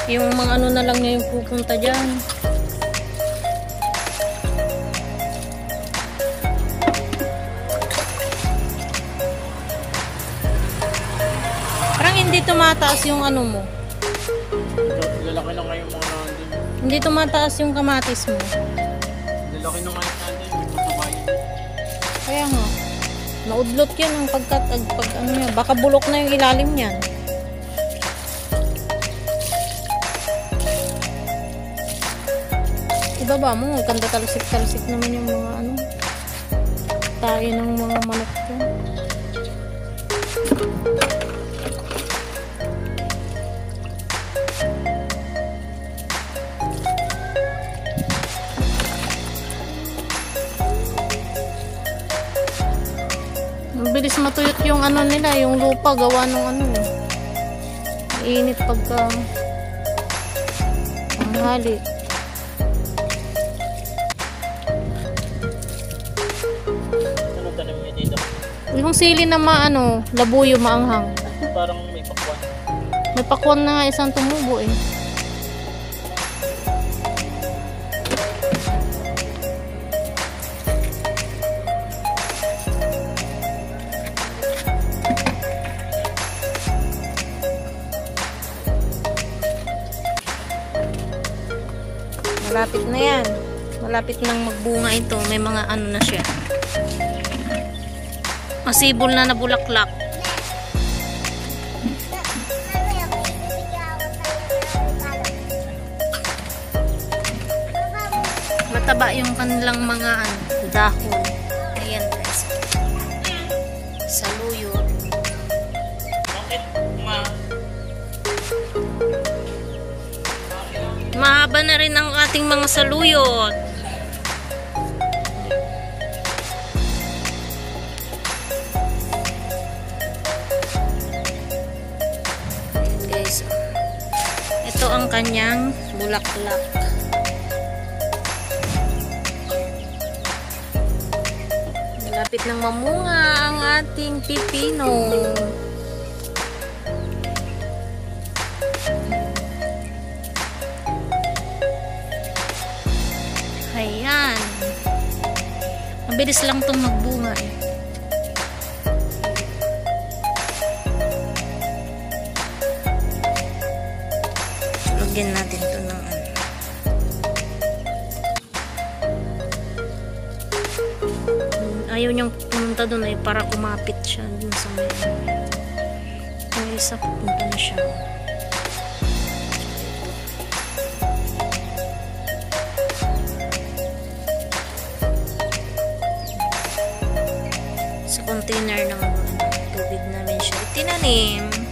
Yung mga ano na lang niya yung pupunta dyan. Parang hindi tumataas yung ano mo. Lalaki na kayo mga nandun. Hindi tumataas yung kamatis mo. Lalaki na kayo nandun. May patabay. Kaya nga. Naudlot yan ang pag ano yan. Baka bulok na yung ilalim niyan. Ibaba mo, ganda talsik-talsik naman yung mga ano, tayo ng mga manok ko. Mabilis matuyot yung ano nila, yung lupa, gawa ng ano. Mainit pagka tanghali. Yung sili na maano, labuyo maanghang. Parang may pakwan. May pakwan na nga isang tumubo eh. Malapit na yan. Malapit nang magbunga ito. May mga ano na siya. Masibol na nabulaklak. Mataba yung kanilang mga dahon. Ayan guys. Saluyot. Mahaba na rin ang ating mga saluyot. Ito ang kanyang bulaklak. Malapit nang mamunga ang ating pipino. Ayan. Mabilis lang itong magbunga eh. Lagyan natin ito ng ano. Ayaw niyang pumunta doon ay para kumapit siya dun sa may yung isa pupunta na siya. Sa container ng tubig namin siya itinanim.